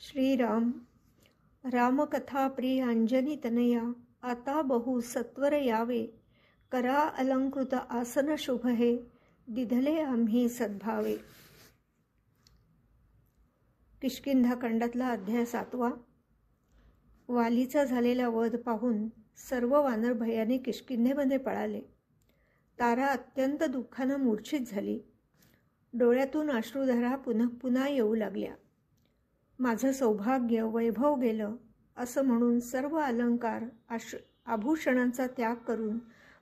श्रीराम रामकथा प्रिय अंजनी तनया आता बहु सत्वर यावे करा अलंकृत आसन शुभ हे दिधले आम्ही सद्भावे। किष्किंधा खंडातला अध्याय 7वा। वालीचा झालेला वध पाहून सर्व वानर भयाने किष्किंधेमध्ये पळाले। तारा अत्यंत दुःखाने मूर्छित झाली। डोळ्यातून अश्रुधारा पुन्हा पुन्हा येऊ लागल्या। माझं सौभाग्य वैभव गेलं असं म्हणून सर्व अलंकार आभूषणांचा त्याग करून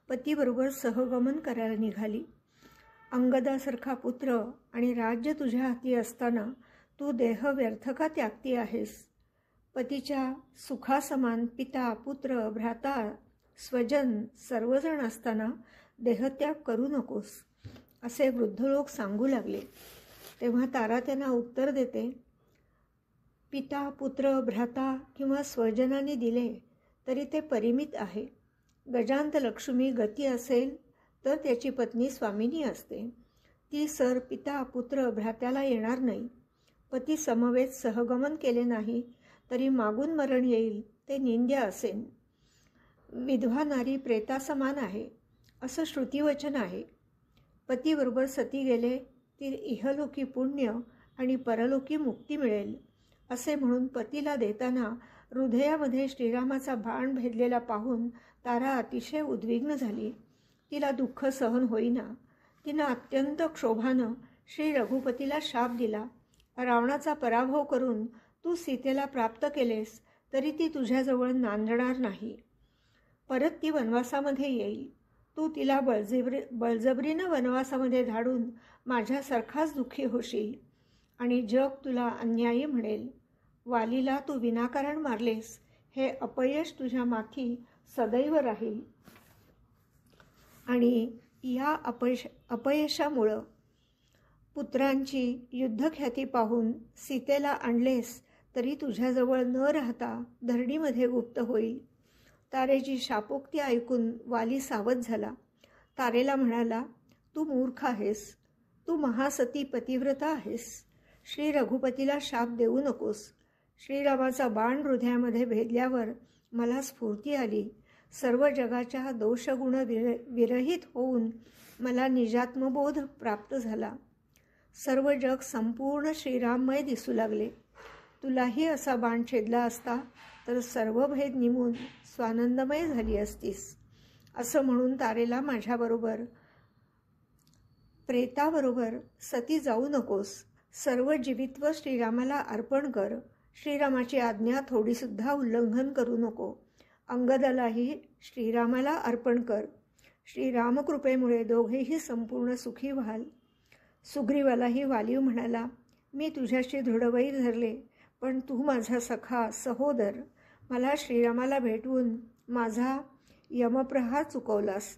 पतीबरोबर सहगमन करायला निघाली। अंगदासारखा पुत्र आणि राज्य तुझ्या हाती असताना तू देह व्यर्थ का त्यागती आहेस? पतीच्या सुखासमान पिता पुत्र भ्राता स्वजन सर्वजण असताना देहत्याग करू नकोस असे वृद्ध लोक सांगू लागले। तेव्हा तारा त्यांना उत्तर देते, पिता पुत्र भ्राता किंवा स्वजनाने दिले तरी ते परिमित आहे। गजांत लक्ष्मी गती असेल तर त्याची पत्नी स्वामिनी असते। ती सर पिता पुत्र भ्रात्याला येणार नाही। पती समवेत सहगमन केले नाही तरी मागून मरण येईल ते निंद्य असेन। विधवा नारी प्रेतासमान आहे असं श्रुतिवचन आहे। पतीबरोबर सती गेले ती इहलोकी पुण्य आणि परलोकी मुक्ती मिळेल असे म्हणून पतीला देताना हृदयामध्ये श्रीरामाचा बाण भेदलेला पाहून तारा अतिशय उद्विग्न झाली। तिला दुःख सहन होईना। तिनं अत्यंत क्षोभानं श्री रघुपतीला शाप दिला, रावणाचा पराभव करून तू सीतेला प्राप्त केलेस तरी ती तुझ्याजवळ नांदणार नाही। परत ती वनवासामध्ये येईल। तू तिला बळजबरीनं वनवासामध्ये धाडून माझ्यासारखाच दुःखी होशील आणि जग तुला अन्यायी म्हणेल। वालीला तू विनाकारण मारलेस हे अपयश तुझ्या माथी सदैव राहील आणि या अपयशामुळं पुत्रांची युद्धख्याती पाहून सीतेला आणलेस तरी तुझ्याजवळ न राहता धरणीमध्ये गुप्त होईल। तारेची शापोक्ती ऐकून वाली सावध झाला। तारेला म्हणाला, तू मूर्ख आहेस, तू महासती पतिव्रता आहेस। श्री रघुपतीला शाप देऊ नकोस। श्रीरामाचा बाण हृदयामध्ये भेदल्यावर मला स्फूर्ती आली। सर्व जगाच्या दोषगुण विरहित होऊन मला निजात्मबोध प्राप्त झाला। सर्व जग संपूर्ण श्रीराममय दिसू लागले। तुलाही असा बाण छेदला असता तर सर्व भेद निमून स्वानंदमय झाली असतीस असं म्हणून तारेला माझ्याबरोबर प्रेताबरोबर सती जाऊ नकोस। सर्व जीवित्व श्रीरामाला अर्पण कर। श्रीरामाची आज्ञा थोडीसुद्धा उल्लंघन करू नको। अंगदालाही श्रीरामाला अर्पण कर। श्रीरामकृपेमुळे दोघेही संपूर्ण सुखी व्हाल। सुग्रीवालाही वाली म्हणाला, मी तुझ्याशी दृढवैर धरले पण तू माझा सखा सहोदर मला श्रीरामाला भेटवून माझा यमप्रहार चुकवलास।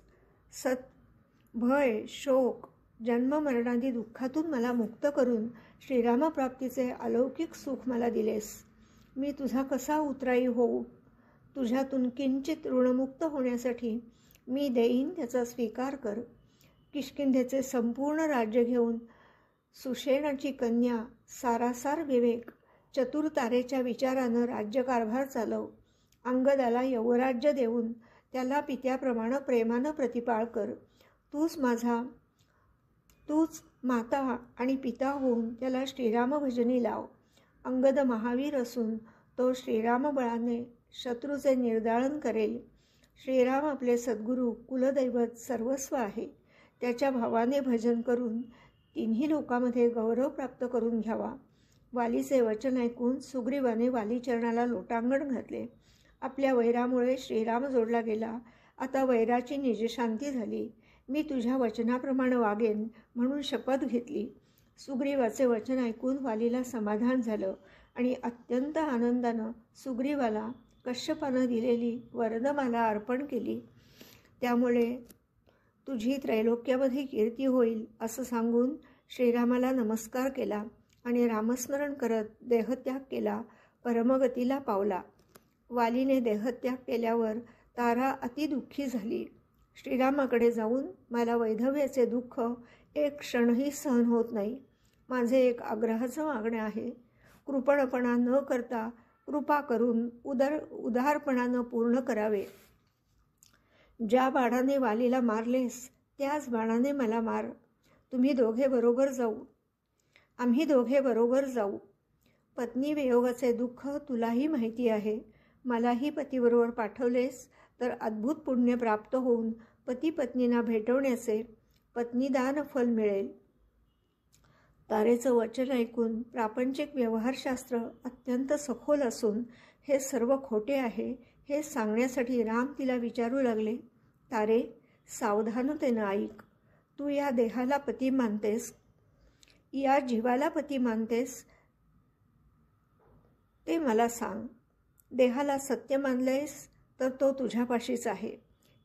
भय शोक जन्ममरणादी दुःखातून मला मुक्त करून श्रीरामप्राप्तीचे अलौकिक सुख मला दिलेस। मी तुझा कसा उतराई होऊ? तुझ्यातून किंचित ऋणमुक्त होण्यासाठी मी देईन त्याचा स्वीकार कर। किष्किंधेचे संपूर्ण राज्य घेऊन सुषेणाची कन्या सारासार विवेक चतुर तारेच्या विचारानं राज्यकारभार चालव। अंगदाला यवराज्य देऊन त्याला पित्याप्रमाणे प्रेमानं प्रतिपाळ कर। तूच माता आणि पिता होऊन त्याला श्रीराम भजनी लाव। अंगद महावीर असून तो श्रीराम बळाने शत्रूचे निर्दाळन करेल। श्रीराम आपले सद्गुरू कुलदैवत सर्वस्व आहे। त्याच्या भावाने भजन करून तिन्ही लोकांमध्ये गौरव प्राप्त करून घ्यावा। वालीचे वचन ऐकून सुग्रीवाने वालीचरणाला लोटांगण घातले। आपल्या वैरामुळे श्रीराम जोडला गेला। आता वैराची निजशांती झाली। मी तुझ्या वचनाप्रमाणे वागेन म्हणून शपथ घेतली। सुग्रीवाचे वचन ऐकून वालीला समाधान झालं आणि अत्यंत आनंदानं सुग्रीवाला कश्यपानं दिलेली वरदमाला अर्पण केली। त्यामुळे तुझी त्रैलोक्यामध्ये कीर्ती होईल असं सांगून श्रीरामाला नमस्कार केला आणि रामस्मरण करत देहत्याग केला, परमगतीला पावला। वालीने देहत्याग केल्यावर तारा अतिदुःखी झाली। श्रीरामाकडे जाऊन मला वैधव्याचे दुःख एक क्षणही सहन होत नाही। माझे एक आग्रहाचं मागणे आहे। कृपणपणा न करता कृपा करून उदारपणानं पूर्ण करावे. ज्या बाणाने वालीला मारलेस त्याच बाणाने मला मार. आम्ही दोघे बरोबर जाऊ. पत्नी वियोगाचे दुःख तुलाही माहिती आहे. मलाही पतीबरोबर पाठवलेस तर अद्भुत पुण्य प्राप्त होऊन पती पत्नींना भेटवण्याचे पत्नीदान फल मिळेल. तारेचं वचन ऐकून प्रापंचिक व्यवहारशास्त्र अत्यंत सखोल असून हे सर्व खोटे आहे हे सांगण्यासाठी राम तिला विचारू लागले. तारे, सावधानतेनं ऐक. तू या देहाला पती मानतेस, या जीवाला पती मानतेस ते मला सांग. देहाला सत्य मानलेस तर तो तुझ्यापाशीच आहे.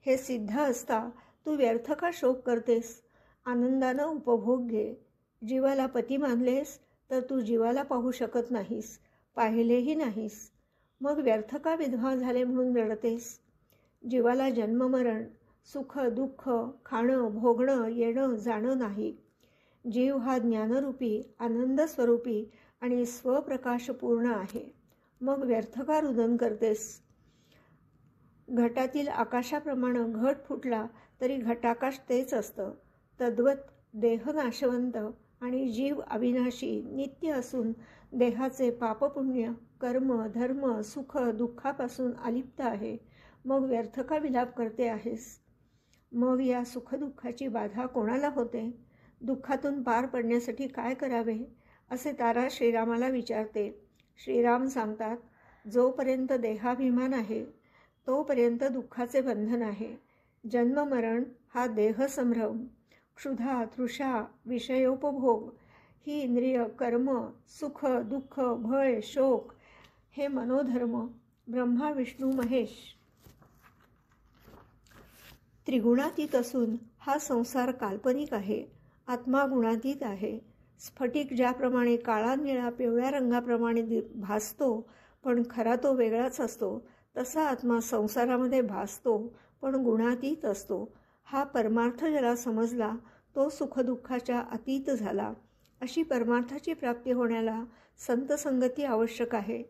हे सिद्ध असता तू व्यर्थ का शोक करतेस? आनंदानं उपभोग घे. जीवाला पती मानलेस तर तू जीवाला पाहू शकत नाहीस, पाहिलेही नाहीस. मग व्यर्थ का विधवा झाले म्हणून रडतेस? जीवाला जन्ममरण, सुख दुःख, खाणं भोगणं येणं जाणं नाही. जीव हा ज्ञानरूपी आनंद स्वरूपी आणि स्वप्रकाशपूर्ण आहे. मग व्यर्थ का रुदन करतेस? घटातील आकाशाप्रमाणे घट फुटला तरी घटाकाश तेच असतं. तद्वत देह नाशवंत आणि जीव अविनाशी नित्य असून देहाचे पापपुण्य कर्म धर्म सुख दुःखापासून अलिप्त आहे. मग व्यर्थ का विलाप करते आहेस? मग या सुखदुःखाची बाधा कोणाला होते? दुःखातून पार पडण्यासाठी काय करावे असे तारा श्रीरामाला विचारते. श्रीराम सांगतात, जोपर्यंत देहाभिमान आहे तोपर्यंत दुःखाचे बंधन आहे. जन्ममरण हा देहसंभ्रम, क्षुधा तृषा विषयोपभोग ही इंद्रिय कर्म सुख दुःख भय शोक हे मनोधर्म ब्रह्मा विष्णू महेश त्रिगुणातीत असून हा संसार काल्पनिक आहे. आत्मा गुणातीत आहे. स्फटिक ज्याप्रमाणे काळा निळा पिवळ्या रंगाप्रमाणे भासतो पण खरा तो वेगळाच असतो, तसा आत्मा संसारामध्ये भासतो पण गुणातीत असतो. हा परमार्थ ज्याला समजला तो सुखदुःखाच्या अतीत झाला. अशी परमार्थाची प्राप्ती होण्याला संतसंगती आवश्यक आहे.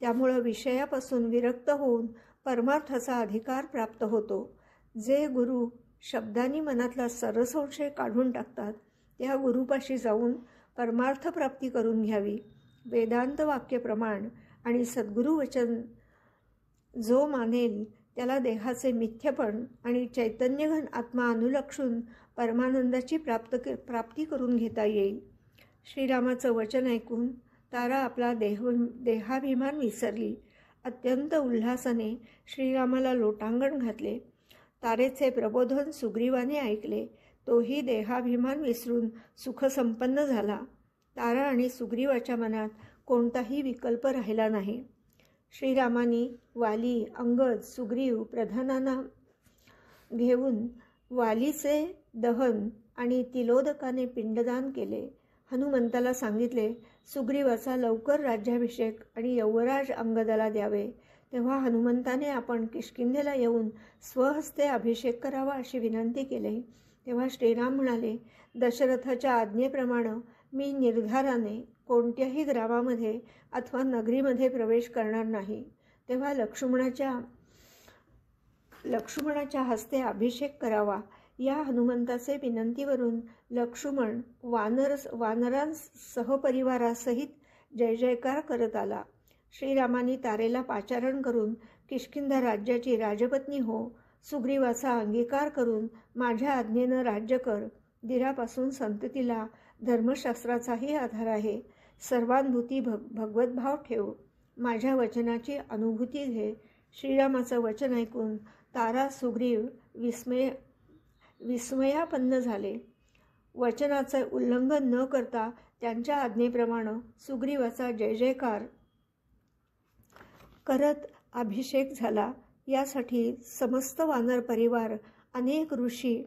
त्यामुळं विषयापासून विरक्त होऊन परमार्थाचा अधिकार प्राप्त होतो. जे गुरु शब्दांनी मनातला सरसंशय काढून टाकतात त्या गुरुपाशी जाऊन परमार्थ प्राप्ती करून घ्यावी. वेदांत वाक्य प्रमाण आणि सद्गुरु वचन जो मानेल त्याला देहाचे मिथ्यपण आणि चैतन्यघन आत्मा अनुलक्षून परमानंदाची प्राप्ती करून घेता येईल. श्रीरामाचं वचन ऐकून तारा आपला देहाभिमान विसरली. अत्यंत उल्हासाने श्रीरामाला लोटांगण घातले. तारेचे प्रबोधन सुग्रीवाने ऐकले. तोही देहाभिमान विसरून सुखसंपन्न झाला. तारा आणि सुग्रीवाच्या मनात कोणताही विकल्प राहिला नाही. श्रीरामांनी वाली अंगद सुग्रीव प्रधानांना घेऊन वालीचे दहन आणि तिलोदकाने पिंडदान केले. हनुमंताला सांगितले सुग्रीवाचा लवकर राज्याभिषेक आणि यौवराज अंगदाला द्यावे. तेव्हा हनुमंताने आपण किष्किंधेला येऊन स्वहस्ते अभिषेक करावा अशी विनंती केली. तेव्हा श्रीराम म्हणाले, दशरथाच्या आज्ञेप्रमाणे मी निर्धाराने कोणत्याही ग्रामामध्ये अथवा नगरीमध्ये प्रवेश करणार नाही. तेव्हा लक्ष्मणाच्या हस्ते अभिषेक करावा. या हनुमंताचे विनंतीवरून लक्ष्मण वानरांसहपरिवारासहित जय जयकार करत आला. श्रीरामांनी तारेला पाचारण करून किष्किंधा राज्याची राजपत्नी हो, सुग्रीवाचा अंगीकार करून माझ्या आज्ञेनं राज्य कर. दिरापासून संततीला धर्मशास्त्राचाही आधार आहे. सर्वानुभूती भगवतभाव ठेव. माझ्या वचनाची अनुभूती घे. श्रीरामाचं वचन ऐकून तारा सुग्रीव विस्मयापन्न झाले. वचनाचे उल्लंघन न करता त्यांच्या आज्ञेप्रमाणे सुग्रीवाचा जय जयकार करत अभिषेक झाला. यासाठी समस्त वानर परिवार अनेक ऋषी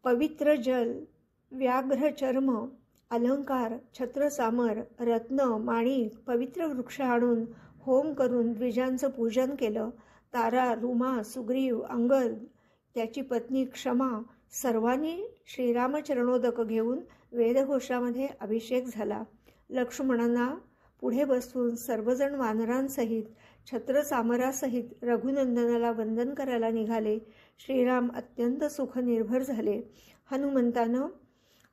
पवित्र जल व्याघ्र चर्म अलंकार छत्रसामर रत्न माणिक पवित्र वृक्ष आणून होम करून द्विजांचं पूजन केलं. तारा रुमा सुग्रीव अंगद त्याची पत्नी क्षमा सर्वांनी श्रीरामचरणोदक घेऊन वेदघोषामध्ये अभिषेक झाला. लक्ष्मणांना पुढे बसवून सर्वजण वानरांसहित छत्रचामरासहित रघुनंदनाला वंदन करायला निघाले. श्रीराम अत्यंत सुखनिर्भर झाले. हनुमंतानं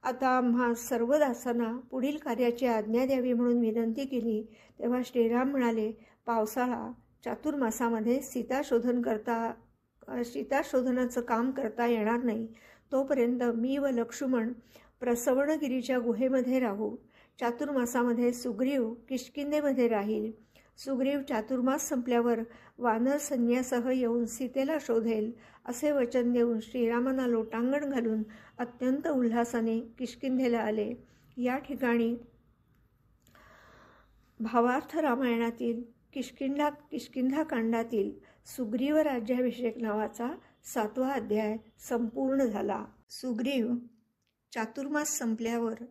आता आम्हा सर्व दासांना पुढील कार्याची आज्ञा द्यावी म्हणून विनंती केली. तेव्हा श्रीराम म्हणाले, पावसाळा चातुर्मासामध्ये सीताशोधनाचं काम करता येणार नाही. तोपर्यंत मी व लक्ष्मण प्रसवणगिरीच्या गुहेमध्ये राहू. चातुर्मासामध्ये सुग्रीव किष्किंधेमध्ये राहील. सुग्रीव चातुर्मास संपल्यावर वानर सैन्यासह येऊन सीतेला शोधेल असे वचन देऊन श्रीरामांना लोटांगण घालून अत्यंत उल्हासाने किष्किंधेला आले. या ठिकाणी भावार्थ रामायणातील किष्किंधाकांडातील सुग्रीव राज्याभिषेक नावाचा 7वा अध्याय संपूर्ण झाला. सुग्रीव चातुर्मास संपल्यावर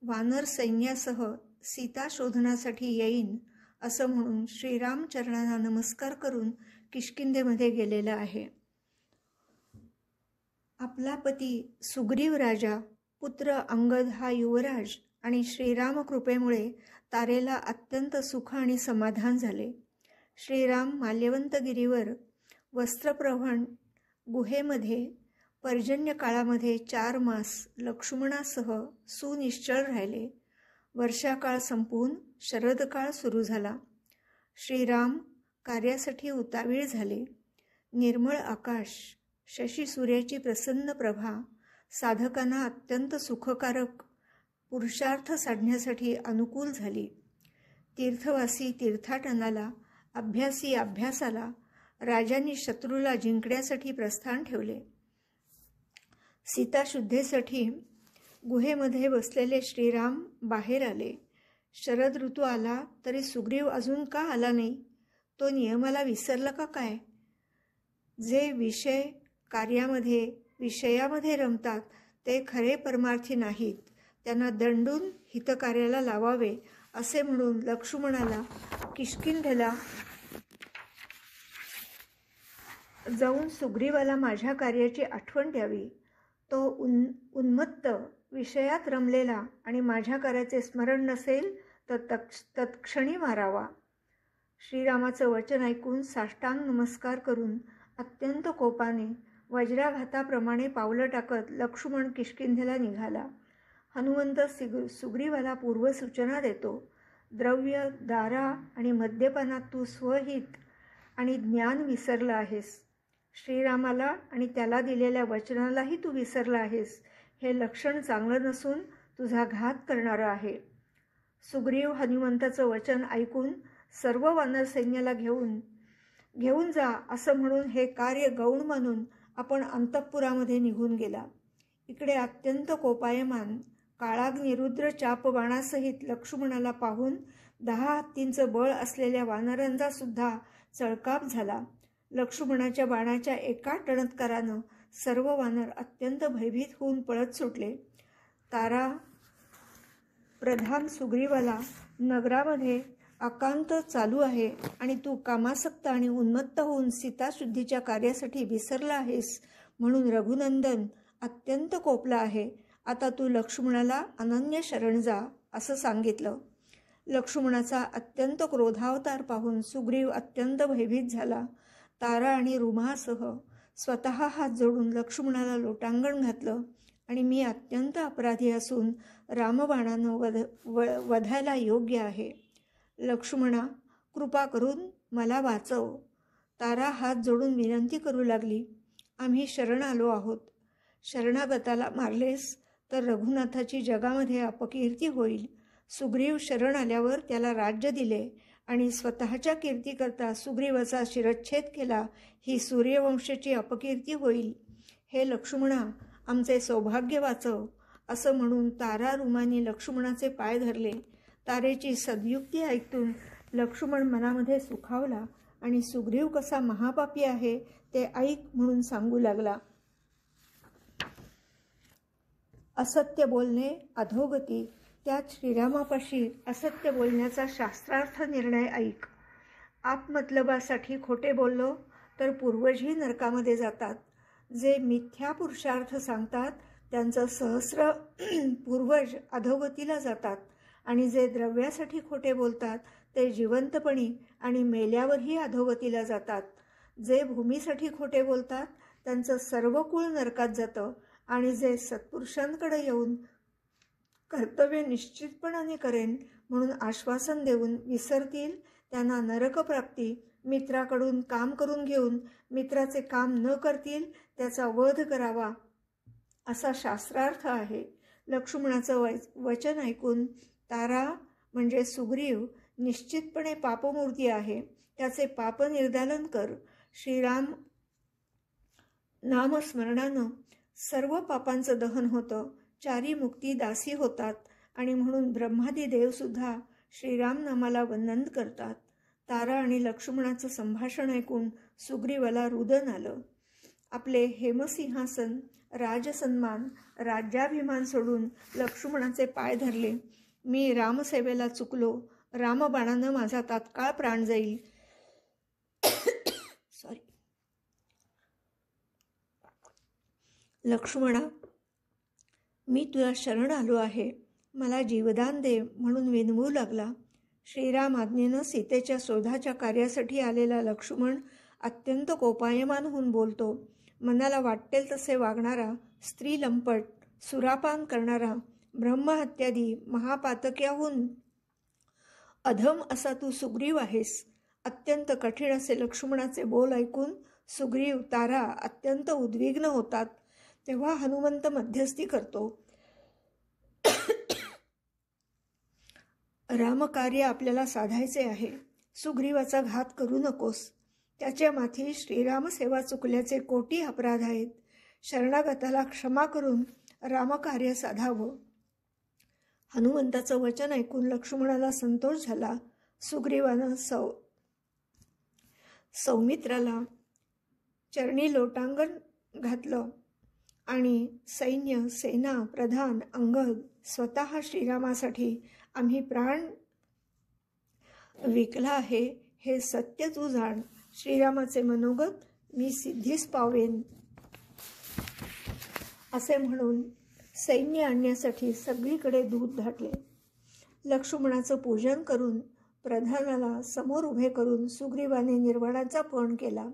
वानर सैन्यासह सीता शोधनासाठी येईन असं म्हणून श्रीरामचरणांना नमस्कार करून किष्किंधेमध्ये गेलेला आहे. आपला पती सुग्रीव राजा, पुत्र अंगद हा युवराज आणि श्रीराम कृपेमुळे तारेला अत्यंत सुख आणि समाधान झाले. श्रीराम माल्यवंतगिरीवर वस्त्रप्रवहण गुहेमध्ये पर्जन्य काळामध्ये 4 मास लक्ष्मणासह सुनिश्चळ राहिले. वर्षाकाळ संपून शरदकाळ सुरू झाला. श्रीराम कार्यासाठी उतावीळ झाले. निर्मळ आकाश, शशी सूर्याची प्रसन्न प्रभा साधकांना अत्यंत सुखकारक पुरुषार्थ साधण्यासाठी अनुकूल झाली. तीर्थवासी तीर्थाटनाला, अभ्यासी अभ्यासाला, राजांनी शत्रूला जिंकण्यासाठी प्रस्थान ठेवले. सीताशुद्धेसाठी गुहेमध्ये बसलेले श्रीराम बाहेर आले. शरद ऋतू आला तरी सुग्रीव अजून का आला नाही? तो नियमाला विसरला का काय? जे विषयामध्ये रमतात ते खरे परमार्थी नाहीत. त्यांना दंडून हितकार्याला लावावे असे म्हणून लक्ष्मणाला किष्किंधेला जाऊन सुग्रीवाला माझ्या कार्याची आठवण द्यावी. तो उन्मत्त विषयात रमलेला आणि माझ्या कार्याचे स्मरण नसेल तर तत्क्षणी मारावा. श्रीरामाचं वचन ऐकून साष्टांग नमस्कार करून अत्यंत कोपाने वज्राघाताप्रमाणे पावलं टाकत लक्ष्मण किष्किंधेला निघाला. हनुमंत सुग्रीवाला पूर्वसूचना देतो. द्रव्य, दारा आणि मद्यपानात तू स्वहित आणि ज्ञान विसरला आहेस. श्रीरामाला आणि त्याला दिलेल्या वचनालाही तू विसरला आहेस. हे लक्षण चांगलं नसून तुझा घात करणारं आहे. सुग्रीव हनुमंताचं वचन ऐकून सर्व वानर सैन्याला घेऊन जा असं म्हणून हे कार्य गौण मानून आपण अंतःपुरामध्ये निघून गेला. इकडे अत्यंत कोपायमान काळाग्निरुद्र चापबाणासहित लक्ष्मणाला पाहून 10 हत्तींचं बळ असलेल्या वानरांचा सुद्धा चळकाप झाला. लक्ष्मणाच्या बाणाच्या एका टणत्कारानं सर्व वानर अत्यंत भयभीत होऊन पळत सुटले. तारा प्रधान सुग्रीवाला, नगरामध्ये आकांत चालू आहे आणि तू कामासक्त आणि उन्मत्त होऊन सीताशुद्धीच्या कार्यासाठी विसरला आहेस म्हणून रघुनंदन अत्यंत कोपला आहे. आता तू लक्ष्मणाला अनन्य शरण जा असं सांगितलं. लक्ष्मणाचा अत्यंत क्रोधावतार पाहून सुग्रीव अत्यंत भयभीत झाला. तारा आणि रुमासह स्वतः हात जोडून लक्ष्मणाला लोटांगण घातलं आणि मी अत्यंत अपराधी असून रामबाणानं वधायला योग्य आहे. लक्ष्मणा, कृपा करून मला वाचव. तारा हात जोडून विनंती करू लागली. आम्ही शरण आलो आहोत. शरणागताला मारलेस तर रघुनाथाची जगामध्ये अपकीर्ती होईल. सुग्रीव शरण आल्यावर त्याला राज्य दिले आणि स्वतःच्या कीर्तीकरता सुग्रीवाचा शिरच्छेद केला, ही सूर्यवंशाची अपकीर्ती होईल. हे लक्ष्मणा, आमचे सौभाग्य वाचव असं म्हणून तारा रुमानी लक्ष्मणाचे पाय धरले. तारेची सद्युक्ती ऐकून लक्ष्मण मनामध्ये सुखावला आणि सुग्रीव कसा महापापी आहे ते ऐक म्हणून सांगू लागला. असत्य बोलणे अधोगती, त्यात श्रीरामापाशी असत्य बोलण्याचा शास्त्रार्थ निर्णय ऐक. आपमतलबासाठी खोटे बोललो तर पूर्वजही नरकामध्ये जातात. जे मिथ्या पुरुषार्थ सांगतात त्यांचं सहस्र पूर्वज अधोगतीला जातात आणि जे द्रव्यासाठी खोटे बोलतात ते जिवंतपणी आणि मेल्यावरही अधोगतीला जातात. जे भूमीसाठी खोटे बोलतात त्यांचं सर्व कुळ नरकात जातं आणि जे सत्पुरुषांकडे येऊन कर्तव्य निश्चितपणाने करेन म्हणून आश्वासन देऊन विसरतील त्यांना नरकप्राप्ती, मित्राकडून काम करून घेऊन मित्राचे काम न करतील त्याचा वध करावा असा शास्त्रार्थ आहे. लक्ष्मणाचं वचन ऐकून तारा म्हणजे सुग्रीव निश्चितपणे पापमूर्ती आहे, त्याचे पाप निर्दालन कर. श्रीराम नामस्मरणानं सर्व पापांचं दहन होतं, चारी मुक्ती दासी होतात आणि म्हणून ब्रह्मादी देवसुद्धा श्रीराम नामाला वंदन करतात. तारा आणि लक्ष्मणाचं संभाषण ऐकून सुग्रीवाला रुदन आलं. आपले हेमसिंहासन, राजसन्मान, राज्याभिमान सोडून लक्ष्मणाचे पाय धरले. मी रामसेवेला चुकलो, रामबाणानं माझा तात्काळ प्राण जाईल. सॉरी. लक्ष्मणा, मी तुला शरण आलो आहे, मला जीवदान दे म्हणून विनवू लागला. श्रीराम आज्ञेनं सीतेच्या शोधाच्या कार्यासाठी आलेला लक्ष्मण अत्यंत कोपायमान होऊन बोलतो. मनाला वाटेल तसे वागणारा, स्त्री लंपट, सुरापान करणारा, ब्रह्महत्यादी महापातक्याहून अधम असा तू सुग्रीव आहेस. अत्यंत कठीण असे लक्ष्मणाचे बोल ऐकून सुग्रीव, तारा अत्यंत उद्विग्न होतात. तेव्हा हनुमंत मध्यस्थी करतो. रामकार्य आपल्याला साधायचे आहे, सुग्रीवाचा घात करू नकोस. त्याच्या माथी श्रीरामसेवा चुकल्याचे कोटी अपराध आहेत. शरणागताला क्षमा करून रामकार्य साधावं. हनुमंताचं वचन ऐकून लक्ष्मणाला संतोष झाला. सुग्रीवानं सौमित्राला चरणी लोटांगण घातलं आणि सैन्य, सेना, प्रधान, अंगद, स्वतः श्रीरामासाठी आम्ही प्राण विकला आहे हे सत्य तू जाण. श्रीरामाचे मनोगत मी सिद्धीस पावेन असे म्हणून सैन्य आणण्यासाठी सगळीकडे दूत धाडले. लक्ष्मणाचं पूजन करून प्रधानाला समोर उभे करून सुग्रीवाने निर्वाणाचा पण केला.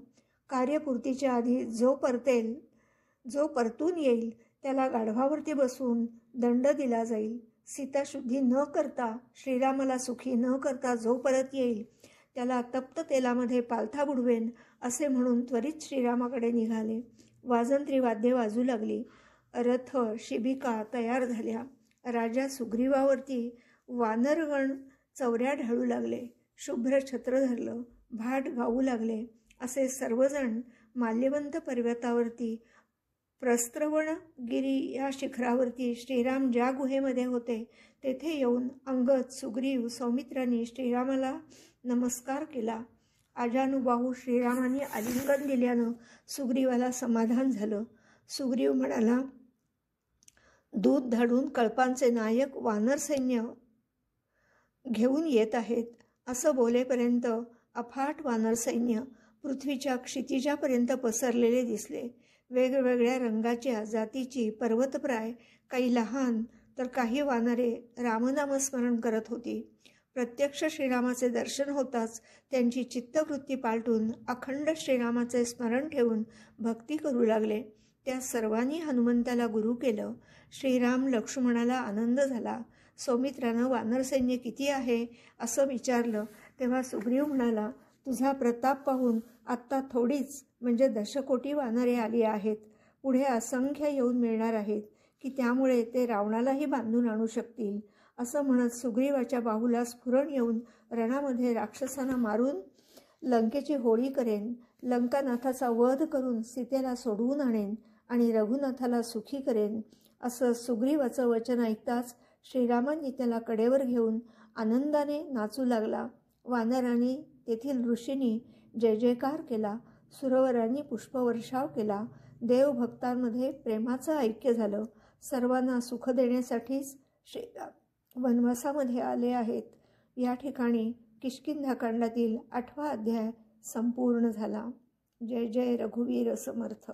कार्यपूर्तीच्या आधी जो परतून येईल त्याला गाढवावरती बसवून दंड दिला जाईल. सीताशुद्धी न करता, श्रीरामाला सुखी न करता जो परत येईल त्याला तप्त तेलामध्ये पालथा बुडवेन असे म्हणून त्वरित श्रीरामाकडे निघाले. वाजंत्री वाद्ये वाजू लागली. रथ, शिबिका तयार झाल्या. राजा सुग्रीवावरती वानरगण चौऱ्या ढाळू लागले. शुभ्र छत्र धरलं, भाट गाऊ लागले. असे सर्वजण माल्यवंत पर्वतावरती, प्रस्त्रवणगिरी या शिखरावरती श्रीराम ज्या गुहेमध्ये होते तेथे येऊन अंगद, सुग्रीव, सौमित्रांनी श्रीरामाला नमस्कार केला. आजानुबाहू श्रीरामाने आलिंगन दिल्यानं सुग्रीवाला समाधान झालं. सुग्रीव म्हणाला, दूध धाडून कळपांचे नायक वानर सैन्य घेऊन येत आहेत. असं बोलेपर्यंत अफाट वानर सैन्य पृथ्वीच्या क्षितिजापर्यंत पसरलेले दिसले. वेगवेगळ्या रंगाच्या, जातीची, पर्वतप्राय, काही लहान तर काही वानरे रामनामस्मरण करत होती. प्रत्यक्ष श्रीरामाचे दर्शन होताच त्यांची चित्तवृत्ती पालटून अखंड श्रीरामाचे स्मरण ठेवून भक्ती करू लागले. त्या सर्वांनी हनुमंताला गुरु केलं. श्रीराम लक्ष्मणाला आनंद झाला. सौमित्रानं वानरसैन्य किती आहे असं विचारलं तेव्हा सुग्रीव म्हणाला, तुझा प्रताप पाहून आत्ता थोडीच म्हणजे दशकोटी वानरे आली आहेत. पुढे असंख्य येऊन मिळणार आहेत की त्यामुळे ते रावणालाही बांधून आणू शकतील. असं म्हणत सुग्रीवाच्या बाहूला स्फुरण येऊन रणामध्ये राक्षसांना मारून लंकेची होळी करेन, लंकानाथाचा वध करून सीतेला सोडवून आणेन आणि रघुनाथाला सुखी करेन. असं सुग्रीवाचं वचन ऐकताच श्रीरामांनी त्याला कडेवर घेऊन आनंदाने नाचू लागला. वानरांनी, तेथील ऋषींनी जय जयकार केला. सुरवरांनी पुष्पवर्षाव केला. देवभक्तांमध्ये प्रेमाचं ऐक्य झालं. सर्वांना सुख देण्यासाठीच श्रीराम वनवासामध्ये आले आहेत. या ठिकाणी किष्किंधाकांडातील 8वा अध्याय संपूर्ण झाला. जय जय रघुवीर समर्थ.